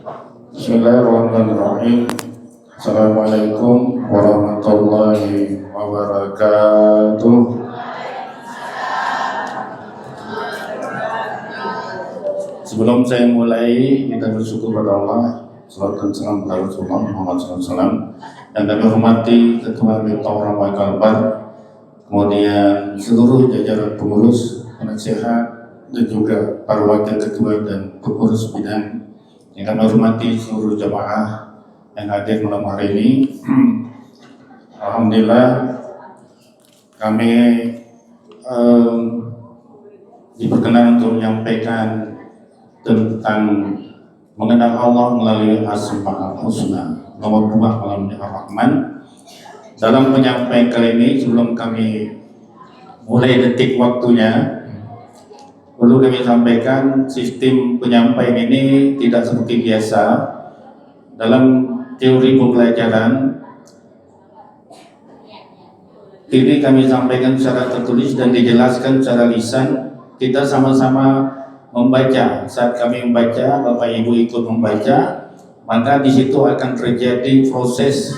Bismillahirrahmanirrahim. Assalamualaikum warahmatullahi wabarakatuh. Sebelum saya mulai, kita bersyukur pada Allah. Salawat dan salam kepada Rasulullah Muhammad SAW. Yang kami hormati Ketua Bintang Ramai Kalbar, kemudian seluruh jajaran pengurus, penasehat, dan juga para wakil ketua dan pengurus bidang. Yang kami hormati seluruh jamaah yang hadir malam hari ini. Alhamdulillah kami diperkenan untuk menyampaikan tentang mengenal Allah melalui Asmaul Husna nomor 2 malam Ar-Rahman. Dalam penyampaian kali ini, sebelum kami mulai detik waktunya, perlu kami sampaikan sistem penyampaian ini tidak seperti biasa. Dalam teori pembelajaran, ini kami sampaikan secara tertulis dan dijelaskan secara lisan. Kita sama-sama membaca. Saat kami membaca, Bapak Ibu ikut membaca, maka di situ akan terjadi proses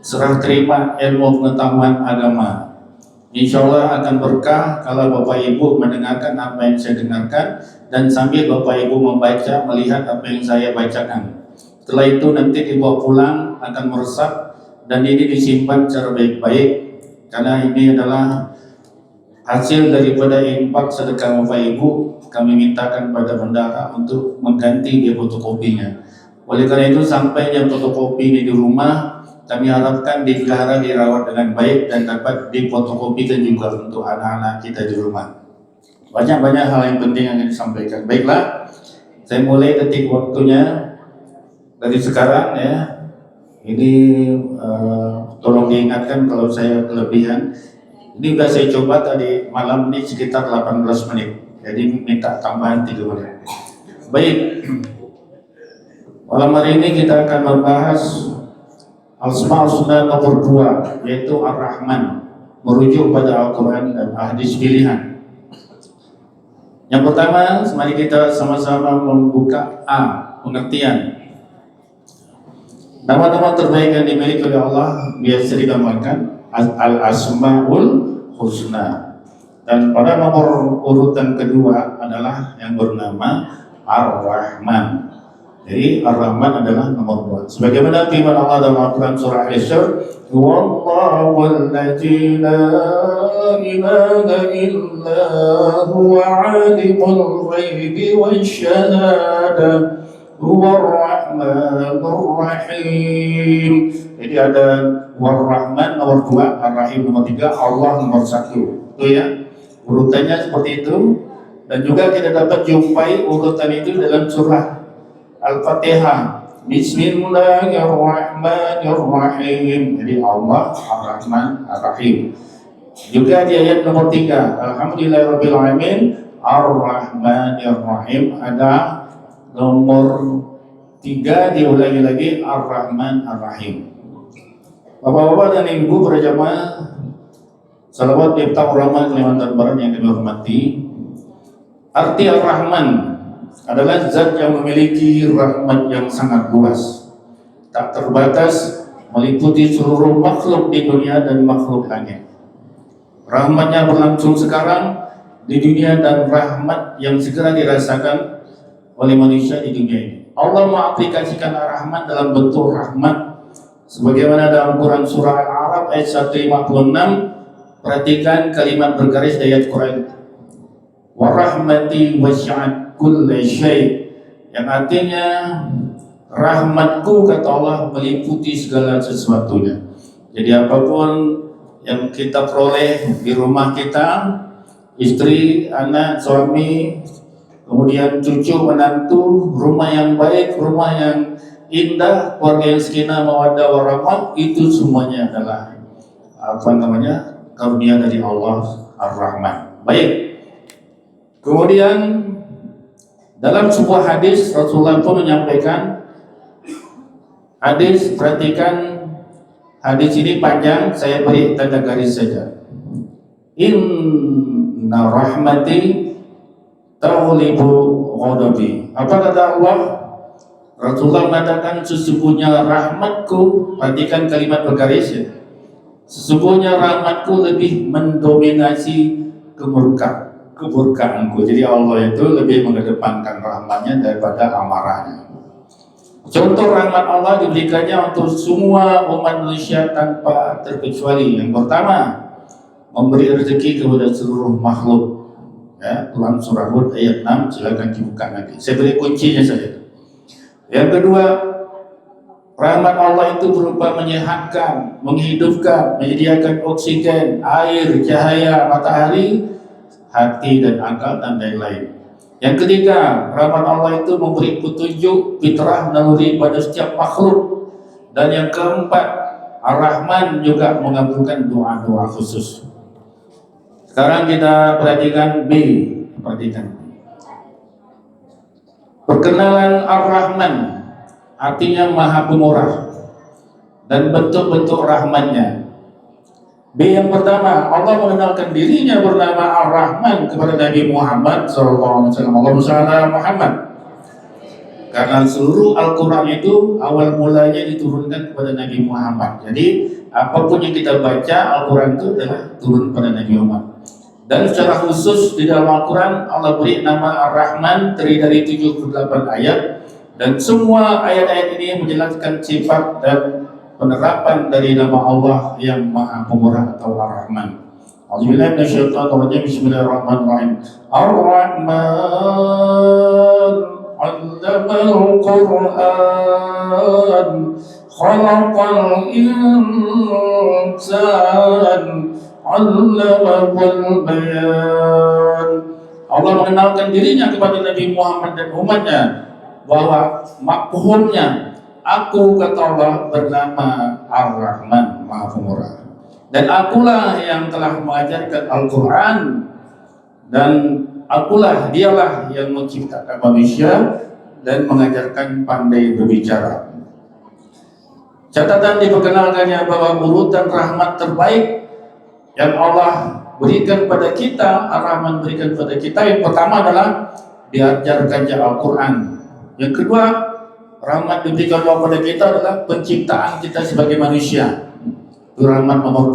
serah terima ilmu pengetahuan agama. Insya Allah akan berkah kalau Bapak Ibu mendengarkan apa yang saya dengarkan dan sambil Bapak Ibu membaca, melihat apa yang saya bacakan. Setelah itu nanti dibawa pulang, akan meresap dan ini disimpan secara baik-baik karena ini adalah hasil daripada infak sedekah Bapak Ibu. Kami mintakan pada bendahara untuk mengganti dia fotokopinya. Oleh karena itu, sampainya fotokopi ini di rumah, kami harapkan dipelihara, dirawat dengan baik dan dapat difotokopikan juga untuk anak-anak kita di rumah. Banyak-banyak hal yang penting yang disampaikan. Baiklah, saya mulai detik waktunya dari sekarang ya. Ini tolong diingatkan kalau saya kelebihan. Ini sudah saya coba tadi malam ini sekitar 18 menit. Jadi minta tambahan 3 menit. Baik. Malam hari ini kita akan membahas Asmaul Husna nomor 2, yaitu Ar-Rahman, merujuk pada Al-Quran dan hadis pilihan. Yang pertama, mari kita sama-sama membuka A, pengertian. Nama-nama terbaik yang dimiliki oleh Allah biasa digambarkan Al-Asmaul Husna. Dan pada nomor urutan kedua adalah yang bernama Ar-Rahman. Jadi Ar-Rahman adalah nomor 2. Sebagaimana firman Allah dalam Al-Quran surah Al-Isra, "Wallahu alladzi la ilaha illa huwa 'alimul ghaibi wasyahada huwar rahmanur rahim." Jadi ada War-Rahman nomor 2, Ar-Rahim nomor 3, Allah nomor 1. Itu ya. Urutannya seperti itu. Dan juga kita dapat jumpai urutan itu dalam surah Al-Fatihah. Bismillahirrahmanirrahim. Jadi Allah Ar-Rahman Ar-Rahim. Juga di ayat nomor 3, Alhamdulillahirabbil alamin Ar-Rahmanirrahim. Ada nomor 3 diulangi lagi Ar-Rahman Ar-Rahim. Bapak-bapak dan ibu para jamaah salawat Miftah Rahman Kalimantan Barat yang kami hormati. Arti Ar-Rahman adalah zat yang memiliki rahmat yang sangat luas, tak terbatas, meliputi seluruh makhluk di dunia dan makhluk langit. Rahmatnya berlangsung sekarang di dunia dan rahmat yang segera dirasakan oleh manusia di dunia ini. Allah mengaplikasikan Ar-Rahman dalam bentuk rahmat sebagaimana dalam Quran surah Al-A'raf ayat 156. Perhatikan kalimat bergaris di ayat Quran, wa rahmati wasi'at kulli syai', yang artinya rahmatku, kata Allah, meliputi segala sesuatunya. Jadi apapun yang kita peroleh di rumah kita, istri, anak, suami, kemudian cucu, menantu, rumah yang baik, rumah yang indah, keluarga yang sakinah mawaddah warahmah, itu semuanya adalah karunia dari Allah Ar-Rahman. Baik. Kemudian dalam sebuah hadis Rasulullah pun menyampaikan hadis, perhatikan hadis ini panjang, saya beri tanda garis saja. Inna rahmati taghlibu ghadabi. Apa kata Allah? Rasulullah mengatakan sesungguhnya rahmatku, perhatikan kalimat bergaris ya. Sesungguhnya rahmatku lebih mendominasi kemurkaanku. Jadi Allah itu lebih mengedepankan rahmatnya daripada amarahnya. Contoh rahmat Allah diberikannya untuk semua umat manusia tanpa terkecuali. Yang pertama, memberi rezeki kepada seluruh makhluk. Ya, Tuhan surah Hud ayat 6, silakan dibuka nanti. Saya beri kuncinya saja. Yang kedua, rahmat Allah itu berupa menyehatkan, menghidupkan, menyediakan oksigen, air, cahaya, matahari, hati dan akal dan lain-lain. Yang ketiga, rahmat Allah itu memberi petunjuk fitrah naluri pada setiap makhluk. Dan yang keempat, Ar-Rahman juga mengabulkan doa-doa khusus. Sekarang kita perhatikan B. Perhatikan. Perkenalan Ar-Rahman artinya Maha Pemurah dan bentuk-bentuk rahmatnya. B yang pertama, Allah mengenalkan dirinya bernama Ar-Rahman kepada Nabi Muhammad SAW. Allahumma shalli ala Muhammad. Karena seluruh Al-Quran itu awal mulanya diturunkan kepada Nabi Muhammad. Jadi apapun yang kita baca Al-Quran itu adalah turun pada Nabi Muhammad. Dan secara khusus di dalam Al-Quran Allah beri nama Ar-Rahman terdiri dari 78 ayat. Dan semua ayat-ayat ini menjelaskan sifat dan penerapan dari nama Allah yang Maha Pemurah atau Ar-Rahman. A'udzubillahi minasyaitonir rajim. Bismillahirrahmanirrahim. Ar-Rahman 'allamal Qur'an, khalaqal insan, 'allamahul bayan. Allah mengenalkan dirinya kepada Nabi Muhammad dan umatnya bahwa makhumnya, aku kata Allah bernama Ar-Rahman, Maha Pemurah. Dan akulah yang telah mengajarkan Al-Quran, dan akulah, dialah yang menciptakan manusia dan mengajarkan pandai berbicara. Catatan diperkenalkannya bahwa urutan rahmat terbaik yang Allah berikan pada kita, Ar-Rahman berikan pada kita, yang pertama adalah diajarkannya Al-Quran. Yang kedua, rahmat diberikan Allah kepada kita adalah penciptaan kita sebagai manusia. Itu rahmat nomor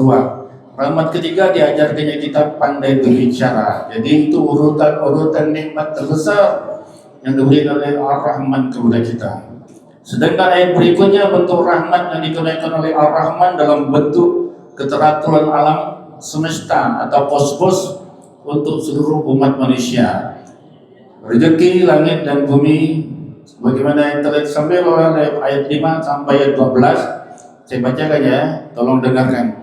2. Rahmat ketiga, diajarkannya kita pandai berbicara. Jadi itu urutan nikmat terbesar yang diberikan oleh Ar-Rahman kepada kita. Sedangkan ayat berikutnya bentuk rahmat yang dikenaikan oleh Ar-Rahman dalam bentuk keteraturan alam semesta atau kosmos untuk seluruh umat manusia. Rezeki langit dan bumi sebagaimana yang telah disampaikan oleh ayat 5 sampai ayat 12. Saya bacakan ya, tolong dengarkan.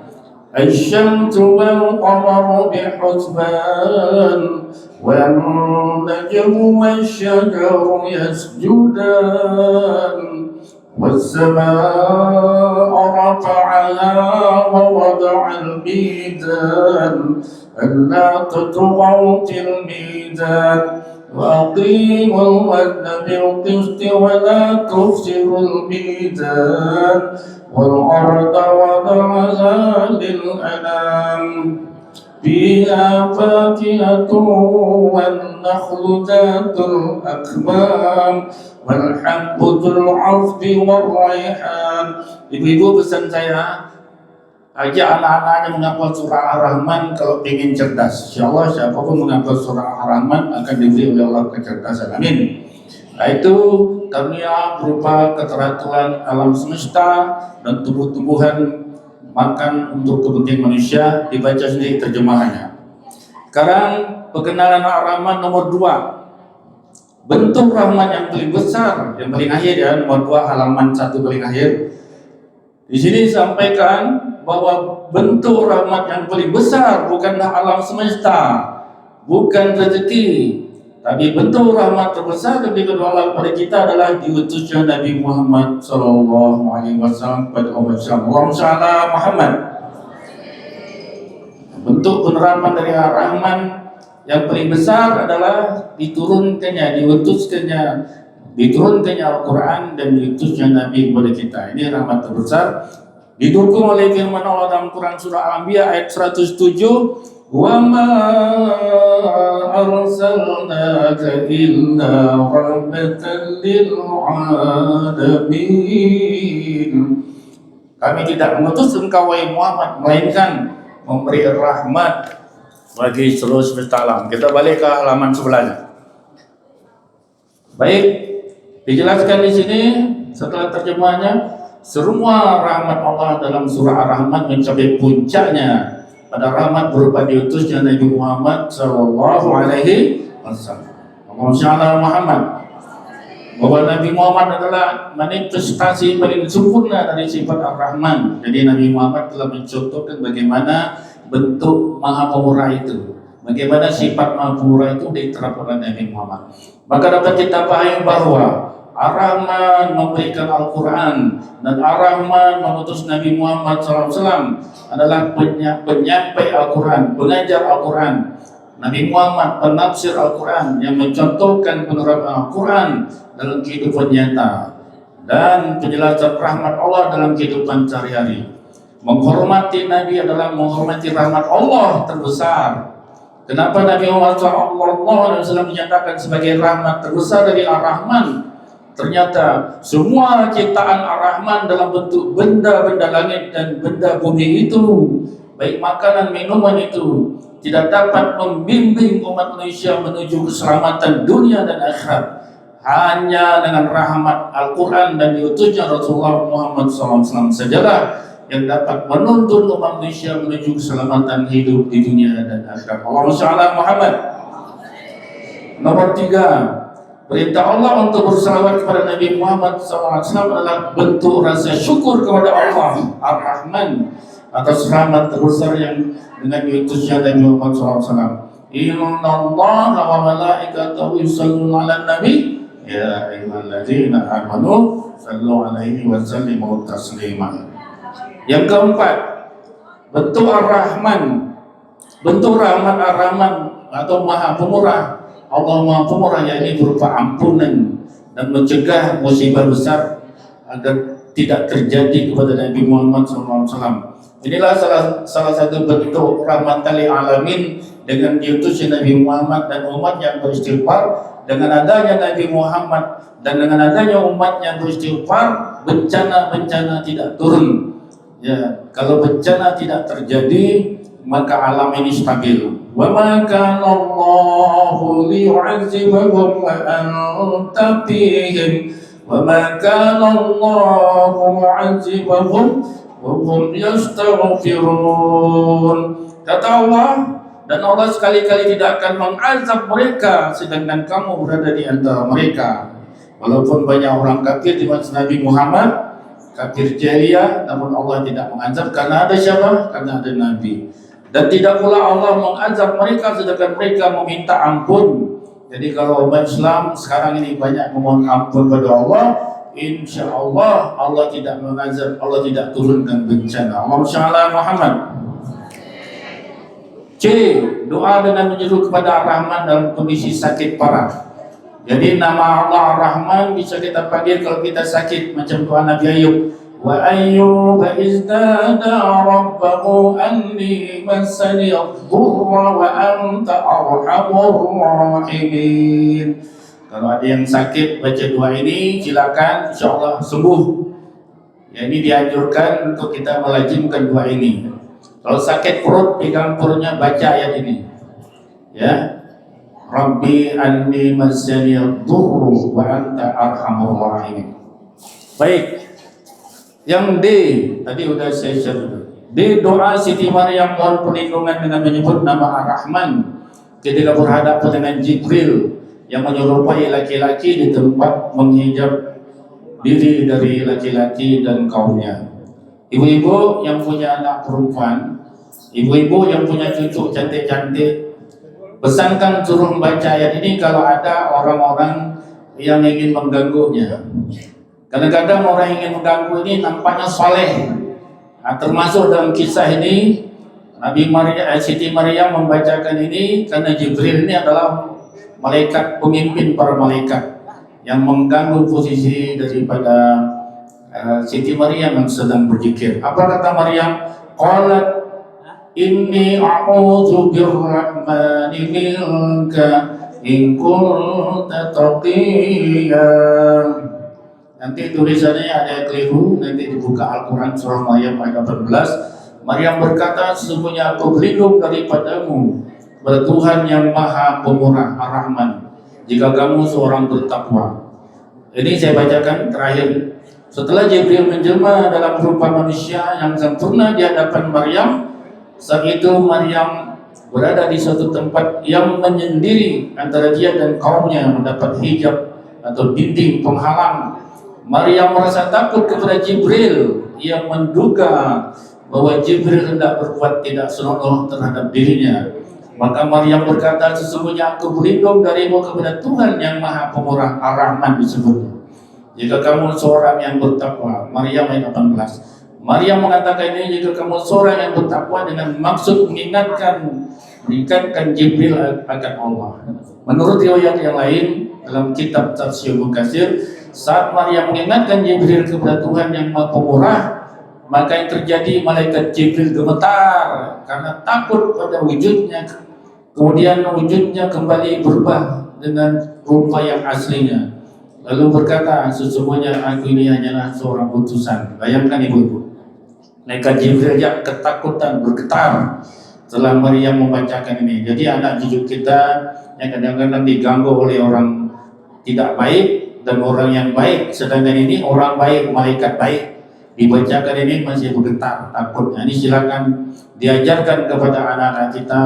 Asy-syamsu wal qamaru bihusban wan najmu wasy-syajaru yasjudan was-samaa'a rafa'aha wa wada'al mizan alla tatghaw fil mizan وأقيموا الوزن بالقسط ولا تخسروا الميزان والأرض وضعها للأنام فيها فاكهة والنخل ذات الأكمام والحب ذو العصف والريحان. Ibu-ibu, pesan saya, ajak anak-anaknya menghafal surah Ar-Rahman kalau ingin cerdas. Insyaallah siapapun menghafal surah Ar-Rahman akan diberi oleh Allah kecerdasan. Amin. Nah, itu karunia berupa keteraturan alam semesta dan tumbuh-tumbuhan makan untuk kepentingan manusia. Dibaca sendiri terjemahannya. Sekarang perkenalan Ar-Rahman nomor 2. Bentuk rahmat yang paling besar, yang paling akhir ya, nomor 2 halaman 1 paling akhir. Di sini disampaikan bahwa bentuk rahmat yang paling besar bukanlah alam semesta, bukan rezeki, tapi bentuk rahmat terbesar yang diberikan Allah kepada kita adalah diutusnya Nabi Muhammad SAW kepada umat Islam. Allahumma shalli ala Muhammad. Bentuk penerapan dari Ar-Rahman yang paling besar adalah diturunkannya Al-Quran dan diutusnya Nabi kepada kita. Ini rahmat terbesar. Didukung oleh firman Allah dalam Quran surah Al-Anbiya ayat 107, وما أرسلناك إلا رحمة للعالمين. Kami tidak mengutus engkau wahai Muhammad melainkan memberi rahmat bagi seluruh semesta alam. Kita balik ke halaman sebelahnya. Baik, dijelaskan di sini setelah terjemahannya, semua rahmat Allah dalam surah Ar-Rahman mencapai puncaknya pada rahmat berupa diutusnya Nabi Muhammad sallallahu alaihi wasallam. Allahumma Muhammad. Bahwa Nabi Muhammad adalah manifestasi paling sempurna dari sifat Ar-Rahman. Jadi Nabi Muhammad telah mencontohkan bagaimana bentuk Maha Pemurah itu, bagaimana sifat Maha Pemurah itu diterapkan oleh Nabi Muhammad. Maka dapat kita pahami bahwa Ar-Rahman memberikan Al-Quran dan Ar-Rahman mengutus Nabi Muhammad SAW adalah penyampai Al-Quran, pengajar Al-Quran. Nabi Muhammad penafsir Al-Quran yang mencontohkan penerapan Al-Quran dalam kehidupan nyata dan penjelasan rahmat Allah dalam kehidupan sehari-hari. Menghormati Nabi adalah menghormati rahmat Allah terbesar. Kenapa Nabi Muhammad SAW dinyatakan sebagai rahmat terbesar dari Ar-Rahman? Ternyata semua ciptaan Ar-Rahman dalam bentuk benda-benda langit dan benda bumi itu, baik makanan minuman itu, tidak dapat membimbing umat manusia menuju keselamatan dunia dan akhirat. Hanya dengan rahmat Al-Quran dan diutusnya Rasulullah Muhammad SAW sajalah yang dapat menuntun umat manusia menuju keselamatan hidup di dunia dan akhirat. Allahumma Muhammad. Nomor 3, perintah Allah untuk bersalawat kepada Nabi Muhammad SAW adalah bentuk rasa syukur kepada Allah Ar-Rahman atas rahmat terbesar yang dengan diutusnya Nabi Muhammad SAW. Inna Allah wa malaikatahu yusalluna ala nabi ya ayyuhalladzina amanu sallu alaihi wa sallimu taslima. Yang keempat, bentuk Ar-Rahman, bentuk rahmat Ar-Rahman atau Maha Pemurah. Allah Maha Pemurah, yakni berupa ampunan dan mencegah musibah besar agar tidak terjadi kepada Nabi Muhammad SAW. Inilah salah satu bentuk rahmatan lil alamin dengan diutusnya Nabi Muhammad dan umat yang beristighfar. Dengan adanya Nabi Muhammad dan dengan adanya umat yang beristighfar, bencana-bencana tidak turun. Ya, kalau bencana tidak terjadi, maka alam ini stabil. Wa ma kana Allahu liyu'adzibahum wa anta fihim wa ma kana Allahu mu'adzibahum wa hum yastaghfirun. Kata Allah, dan Allah sekali-kali tidak akan mengazab mereka sedangkan kamu berada di antara mereka. Walaupun banyak orang kafir di masa Nabi Muhammad, kafir jahiliyah, namun Allah tidak mengazab karena ada siapa? Karena ada Nabi. Dan tidak pula Allah mengazab mereka sedangkan mereka meminta ampun. Jadi kalau umat Islam sekarang ini banyak memohon ampun pada Allah, insya Allah Allah tidak mengazab, Allah tidak turunkan bencana. Allahumma Muhammad. C. Doa dengan menyeru kepada Ar-Rahman dalam kondisi sakit parah. Jadi nama Allah Ar-Rahman bisa kita panggil kalau kita sakit, macam doa Nabi Ayub. Wa Ayyub izdada rabbahu anni massani ad-durra wa anta arhamur rahimin. Kalau ada yang sakit baca doa ini, silakan, insyaallah sembuh. Ya, ini dianjurkan untuk kita melazimkan doa ini. Kalau sakit perut, pegang perutnya, baca ayat ini. Ya. Rabbi anni massani ad-durru wa anta arhamur rahimin. Baik. Yang D, tadi udah saya share. D, doa Siti Maryam mohon perlindungan dengan menyebut nama Ar-Rahman ketika berhadapan dengan Jibril yang menyerupai laki-laki di tempat menghijab diri dari laki-laki dan kaumnya. Ibu-ibu yang punya anak perempuan, ibu-ibu yang punya cucu cantik-cantik, pesankan suruh membaca ayat ini kalau ada orang-orang yang ingin mengganggunya. Kadang-kadang orang yang ingin mengganggu ini nampaknya saleh. Nah, termasuk dalam kisah ini Siti Maryam membacakan ini karena Jibril ini adalah malaikat pemimpin para malaikat yang mengganggu posisi daripada Siti Maryam yang sedang berzikir. Apa kata Maryam? Qalat inni a'udzu birrahmani minka in kunta taqiyya. Nanti tulisannya ada keliru, nanti dibuka Al-Quran surah Maryam ayat 18. Maryam berkata, sesungguhnya aku berlindung daripadamu kepada Tuhan yang Maha Pemurah Ar-Rahman, jika kamu seorang bertakwa. Ini saya bacakan terakhir. Setelah Jibril menjelma dalam rupa manusia yang sempurna di hadapan Maryam, saat itu Maryam berada di suatu tempat yang menyendiri antara dia dan kaumnya, mendapat hijab atau dinding penghalang. Maryam merasa takut kepada Jibril yang menduga bahwa Jibril hendak berbuat tidak senonoh terhadap dirinya. Maka Maryam berkata, sesungguhnya aku berlindung darimu kepada Tuhan yang Maha Pemurah Ar-Rahman disebutnya, jika kamu seorang yang bertakwa. Maryam ayat 18. Maryam mengatakan ini, jika kamu seorang yang bertakwa, dengan maksud mengingatkan Jibril akan Allah. Menurut riwayat yang lain dalam kitab Tafsir Mukatsir, saat Maryam mengingatkan Jibril kepada Tuhan yang Maha Pemurah, maka yang terjadi, malaikat Jibril gemetar karena takut pada wujudnya. Kemudian wujudnya kembali berubah dengan rupa yang aslinya, lalu berkata, sesungguhnya aku ini hanyalah seorang utusan. Bayangkan ibu-ibu, malaikat Jibril yang ketakutan, bergetar setelah Maryam membacakan ini. Jadi anak cucu kita yang kadang-kadang diganggu oleh orang tidak baik dan orang yang baik, sedangkan ini orang baik, malaikat baik, dibacakan ini masih bergetar takutnya. Ini silakan diajarkan kepada anak-anak kita,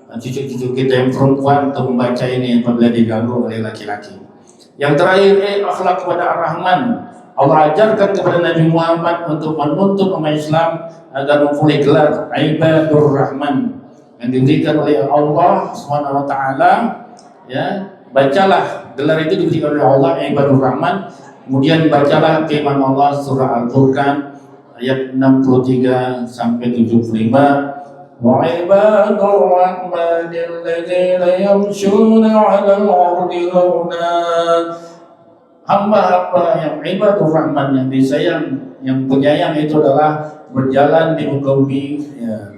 cucu-cucu kita yang perempuan, untuk membaca ini apabila diganggu oleh laki-laki. Yang terakhir, akhlak kepada Ar-Rahman. Allah ajarkan kepada Nabi Muhammad untuk menuntut umat Islam agar mempunyai gelar Ibadur Rahman yang diberikan oleh Allah Subhanahu wa taala. Ya, bacalah gelar itu diberikan oleh Allah, Ibadur Rahman. Kemudian bacalah firman Allah surah Al-Furqan ayat 63 sampai 75. Wa ibadur rahmanil ladzina yamshuna 'alal ardi hauna. Hamba-hamba yang ibadur rahman, yang disayang, yang penyayang itu adalah berjalan di muka bumi, ya,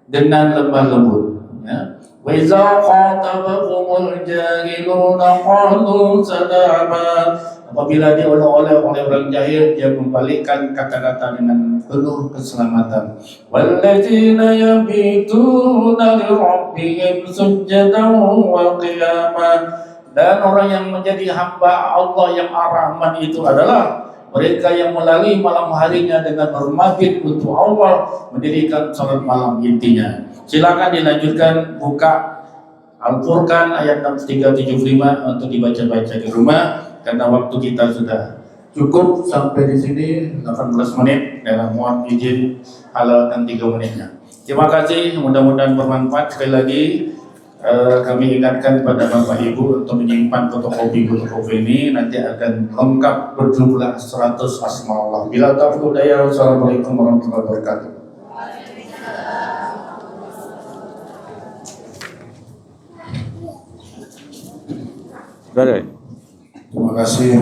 dengan lemah lembut, ya. Wa iza khatabahumul jahiluna qalu salama. Apabila dia oleh orang jahil, dia membalikkan kata-kata dengan penuh keselamatan. Walladzina yabituna li rabbihim sujadan wa qiyama. Dan orang yang menjadi hamba Allah yang Ar-Rahman itu adalah mereka yang melalui malam harinya dengan bermabit untuk Allah, mendirikan salat malam intinya. Silakan dilanjutkan, buka Al-Furqan ayat 6375 untuk dibaca-baca di rumah, karena waktu kita sudah cukup sampai di sini 18 menit, dan mohon izin halalkan 3 menitnya. Terima kasih, mudah-mudahan bermanfaat. Sekali lagi kami ingatkan kepada Bapak Ibu untuk menyimpan fotokopi ini, nanti akan lengkap berjumlah 100 asma Allah. Bila taufiq hidayah, wassalamualaikum warahmatullahi wabarakatuh. Terima kasih.